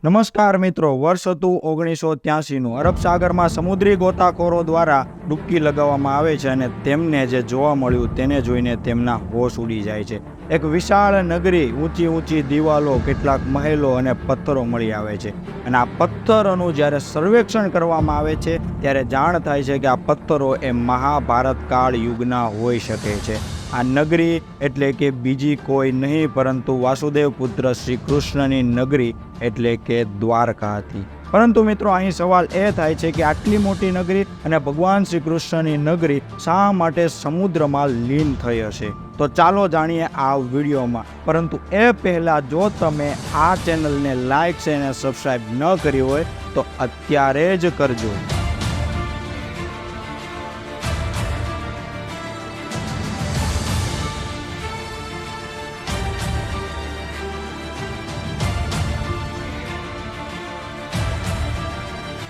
નમસ્કાર મિત્રો, વર્ષ હતું 1983નું. અરબ સાગરમાં સમુદ્રી ગોતાખોરો દ્વારા ડૂબકી લગાવવામાં આવે છે અને તેમને જે જોવા મળ્યું તેને જોઈને તેમના હોશ ઉડી જાય છે. એક વિશાળ નગરી, ઊંચી દિવાલો, કેટલાક મહેલો અને પથ્થરો મળી આવે છે અને આ પથ્થરોનું જ્યારે સર્વેક્ષણ કરવામાં આવે છે ત્યારે જાણ થાય છે કે આ પથ્થરો એ મહાભારત કાળ યુગના હોઈ શકે છે. આ નગરી એટલે કે બીજી કોઈ નહીં પરંતુ વાસુદેવ પુત્ર શ્રી કૃષ્ણની નગરી એટલે કે દ્વારકા હતી. પરંતુ મિત્રો, અહીં સવાલ એ થાય છે કે આટલી મોટી નગરી અને ભગવાન શ્રી કૃષ્ણની નગરી શા માટે સમુદ્રમાં લીન થઈ હશે? તો ચાલો જાણીએ આ વિડીયોમાં. પરંતુ એ પહેલાં જો તમે આ ચેનલને લાઈક છે અને સબસ્ક્રાઈબ ન કરી હોય તો અત્યારે જ કરજો.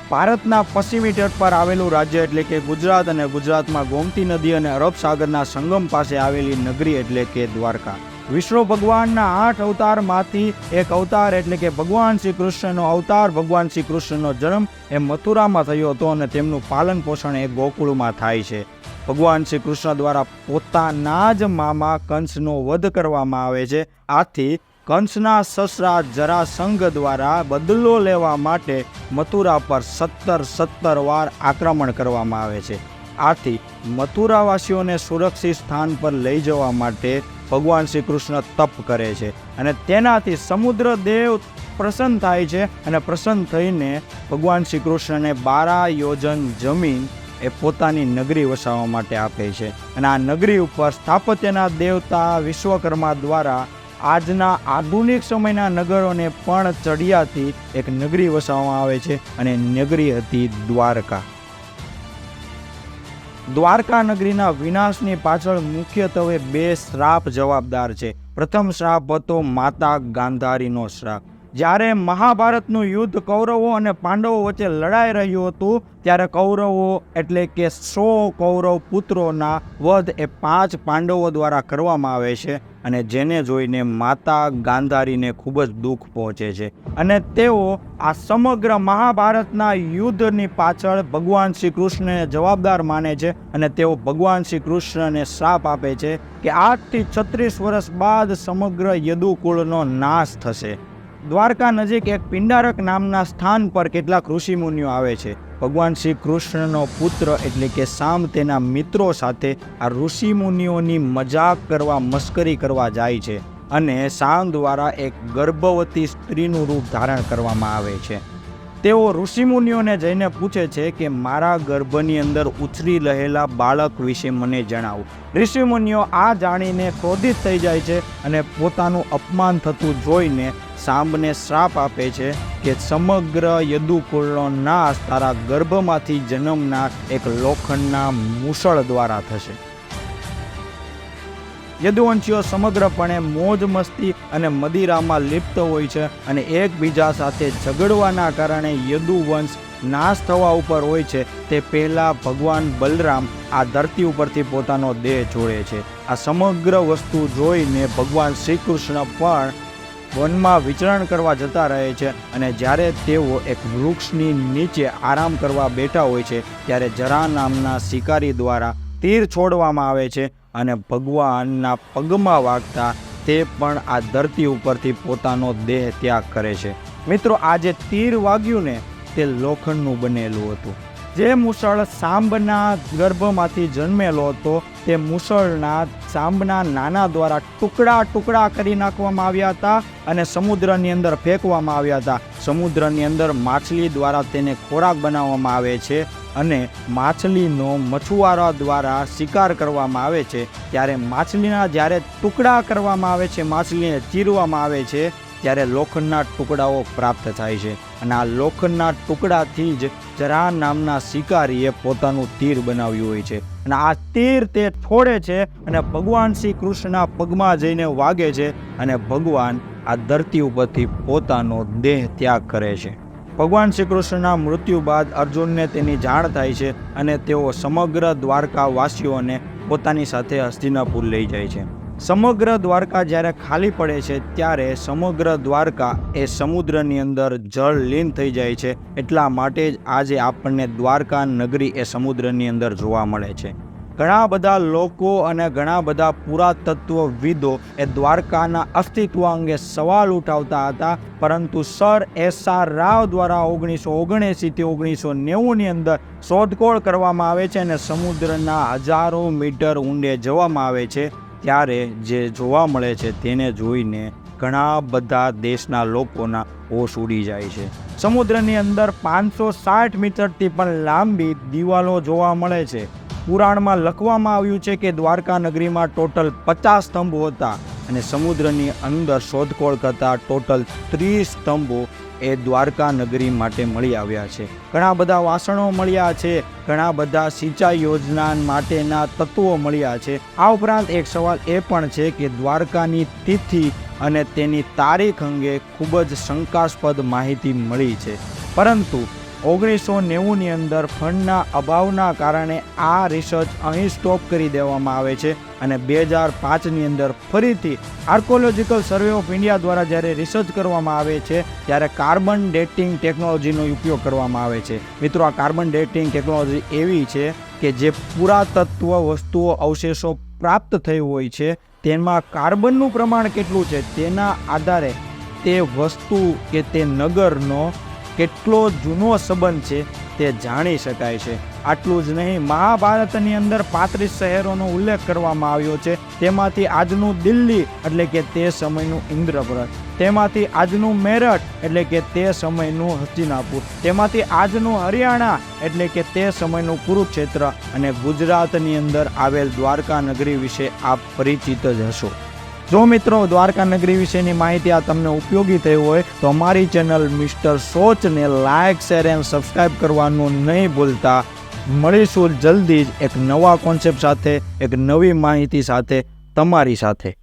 ભારતના પશ્ચિમી તટ પર આવેલું રાજ્ય એટલે કે ગુજરાત અને ગુજરાતમાં ગોમતી નદી અને અરબ સાગરના સંગમ પાસે આવેલી નગરી એટલે કે દ્વારકા. વિષ્ણુ ભગવાનના 8 અવતારમાંથી એક અવતાર એટલે કે ભગવાન શ્રી કૃષ્ણનો અવતાર, ભગવાન શ્રી કૃષ્ણનો જન્મ એ મથુરામાં થયો હતો અને તેમનું પાલન પોષણ એ ગોકુળમાં થાય છે. ભગવાન શ્રી કૃષ્ણ દ્વારા પોતાના જ મામા કંસનો વધ કરવામાં આવે છે. આથી કંસના સસરા જરાસંઘ દ્વારા બદલો લેવા માટે મથુરા પર 17 વાર આક્રમણ કરવામાં આવે છે. આથી મથુરાવાસીઓને સુરક્ષિત સ્થાન પર લઈ જવા માટે ભગવાન શ્રી કૃષ્ણ તપ કરે છે અને તેનાથી સમુદ્ર દેવ પ્રસન્ન થાય છે અને પ્રસન્ન થઈને ભગવાન શ્રી કૃષ્ણને 12 યોજન જમીન એ પોતાની નગરી વસાવવા માટે આપે છે. અને આ નગરી ઉપર સ્થાપત્યના દેવતા વિશ્વકર્મા દ્વારા આજના આધુનિક સમયના નગરોને પણ ચડિયાતી એક નગરી વસાવવામાં આવે છે અને નગરી હતી દ્વારકા. દ્વારકા નગરીના વિનાશની પાછળ મુખ્યત્વે 2 શ્રાપ જવાબદાર છે. પ્રથમ શ્રાપ હતો માતા ગાંધારીનો શ્રાપ. જ્યારે મહાભારતનું યુદ્ધ કૌરવો અને પાંડવો વચ્ચે લડાઈ રહ્યું હતું ત્યારે કૌરવો એટલે કે 100 કૌરવ પુત્રોના વધ એ 5 પાંડવો દ્વારા કરવામાં આવે છે અને જેને જોઈને માતા ગાંધારીને ખૂબ જ દુઃખ પહોંચે છે અને તેઓ આ સમગ્ર મહાભારતના યુદ્ધની પાછળ ભગવાન શ્રી કૃષ્ણને જવાબદાર માને છે અને તેઓ ભગવાન શ્રી કૃષ્ણને શ્રાપ આપે છે કે આજથી 36 વર્ષ બાદ સમગ્ર યદુકુળનો નાશ થશે. દ્વારકા નજીક એક પિંડારક નામના સ્થાન પર કેટલાક ઋષિમુનિઓ આવે છે. ભગવાન શ્રી કૃષ્ણનો પુત્ર એટલે કે સામ તેના મિત્રો સાથે આ ઋષિમુનિઓની મજાક કરવા, મસ્કરી કરવા જાય છે અને સામ દ્વારા એક ગર્ભવતી સ્ત્રીનું રૂપ ધારણ કરવામાં આવે છે. તેઓ ઋષિમુનિઓને જઈને પૂછે છે કે મારા ગર્ભની અંદર ઉછરી રહેલા બાળક વિશે મને જણાવો. ઋષિમુનિઓ આ જાણીને ક્રોધિત થઈ જાય છે અને પોતાનું અપમાન થતું જોઈને સાંબને શ્રાપ આપે છે કે સમગ્ર યદુકુળનો નાશ તારા ગર્ભમાંથી જન્મનાર એક લોખંડના મૂસળ દ્વારા થશે. યદુવંશીઓ સમગ્રપણે મોજ મસ્તી અને મદિરામાં લિપ્ત હોય છે અને એકબીજા સાથે ઝઘડવાના કારણે યદુવંશ નાશ થવા ઉપર હોય છે. તે પહેલા ભગવાન બલરામ આ ધરતી ઉપરથી પોતાનો દેહ છોડે છે. આ સમગ્ર વસ્તુ જોઈને ભગવાન શ્રી કૃષ્ણ પણ વનમાં વિચરણ કરવા જતા રહે છે અને જ્યારે તેઓ એક વૃક્ષની નીચે આરામ કરવા બેઠા હોય છે ત્યારે જરા નામના શિકારી દ્વારા તીર છોડવામાં આવે છે અને ભગવાનના પગમાં વાગતા તે પણ આ ધરતી ઉપરથી પોતાનો દેહ ત્યાગ કરે છે. મિત્રો, આ જે તીર વાગ્યું ને તે લોખંડનું બનેલું હતું. જે મૂસળ સાંબના ગર્ભમાંથી જન્મેલો હતો તે મૂસળના સાંબના નાના દ્વારા ટુકડા કરી નાખવામાં આવ્યા હતા અને સમુદ્રની અંદર ફેંકવામાં આવ્યા હતા. સમુદ્રની અંદર માછલી દ્વારા તેને ખોરાક બનાવવામાં આવે છે અને માછલીનો મછુઆરા દ્વારા શિકાર કરવામાં આવે છે. ત્યારે માછલીના જ્યારે ટુકડા કરવામાં આવે છે, માછલીને ચીરવામાં આવે છે ત્યારે લોખંડના ટુકડાઓ પ્રાપ્ત થાય છે અને આ લોખંડના ટુકડાથી જ જરા નામના શિકારીએ પોતાનું તીર બનાવ્યું હોય છે અને આ તીર તે છોડે છે અને ભગવાન શ્રી કૃષ્ણના પગમાં જઈને વાગે છે અને ભગવાન આ ધરતી ઉપરથી પોતાનો દેહ ત્યાગ કરે છે. ભગવાન શ્રી કૃષ્ણના મૃત્યુ બાદ અર્જુનને તેની જાણ થાય છે અને તેઓ સમગ્ર દ્વારકા વાસીઓને પોતાની સાથે હસ્તિનાપુર લઈ જાય છે. સમગ્ર દ્વારકા જ્યારે ખાલી પડે છે ત્યારે સમગ્ર દ્વારકા એ સમુદ્રની અંદર જળ લીન થઈ જાય છે. એટલા માટે જ આજે આપણને દ્વારકા નગરી એ સમુદ્રની અંદર જોવા મળે છે. ઘણા બધા લોકો અને ઘણા બધા પુરાતત્વવિદો એ દ્વારકાના અસ્તિત્વ અંગે સવાલ ઉઠાવતા હતા, પરંતુ સર SR રાવ દ્વારા 1979 થી 1990ની અંદર શોધખોળ કરવામાં આવે છે અને સમુદ્રના હજારો મીટર ઊંડે જવામાં આવે છે. ત્યારે જે જોવા મળે છે તેને જોઈને ઘણા બધા દેશના લોકોના હોશ ઉડી જાય છે. સમુદ્રની અંદર 560 મીટરથી પણ લાંબી દિવાલો જોવા મળે છે. પુરાણમાં લખવામાં આવ્યું છે કે દ્વારકા નગરીમાં ટોટલ 50 સ્તંભો હતા અને સમુદ્રની અંદર શોધખોળ કરતા ટોટલ 30 સ્તંભો એ દ્વારકા નગરી માટે મળી આવ્યા છે. ઘણા બધા વાસણો મળ્યા છે, ઘણા બધા સિંચાઈ યોજના માટેના તત્વો મળ્યા છે. આ ઉપરાંત એક સવાલ એ પણ છે કે દ્વારકાની તિથિ અને તેની તારીખ અંગે ખૂબ જ શંકાસ્પદ માહિતી મળી છે, પરંતુ 1990ની અંદર ફંડના અભાવના કારણે આ રિસર્ચ અહીં સ્ટોપ કરી દેવામાં આવે છે અને 2005ની અંદર ફરીથી આર્કોલોજીકલ સર્વે ઓફ ઇન્ડિયા દ્વારા જ્યારે રિસર્ચ કરવામાં આવે છે ત્યારે કાર્બન ડેટિંગ ટેકનોલોજીનો ઉપયોગ કરવામાં આવે છે. મિત્રો, આ કાર્બન ડેટિંગ ટેકનોલોજી એવી છે કે જે પુરાતત્વ વસ્તુઓ અવશેષો પ્રાપ્ત થઈ હોય છે તેમાં કાર્બનનું પ્રમાણ કેટલું છે તેના આધારે તે વસ્તુ કે તે નગરનો કેટલો જૂનો સંબંધ છે તે જાણી શકાય છે. આટલું જ નહીં, મહાભારતની અંદર 35 શહેરોનો ઉલ્લેખ કરવામાં આવ્યો છે. તેમાંથી આજનું દિલ્હી એટલે કે તે સમયનું ઇન્દ્રપ્રસ્થ, તેમાંથી આજનું મેરઠ એટલે કે તે સમયનું હસ્તિનાપુર, તેમાંથી આજનું હરિયાણા એટલે કે તે સમયનું કુરુક્ષેત્ર અને ગુજરાતની અંદર આવેલ દ્વારકા નગરી વિશે આપ પરિચિત જ હશો. જો મિત્રો, દ્વારકા નગરી વિશેની માહિતી આ તમને ઉપયોગી થઈ હોય તો અમારી ચેનલ મિસ્ટર સોચને લાઇક, શેર એન્ડ સબસ્ક્રાઈબ કરવાનું નહીં ભૂલતા. મળીશું જલ્દી જ એક નવા કોન્સેપ્ટ સાથે, એક નવી માહિતી સાથે તમારી સાથે.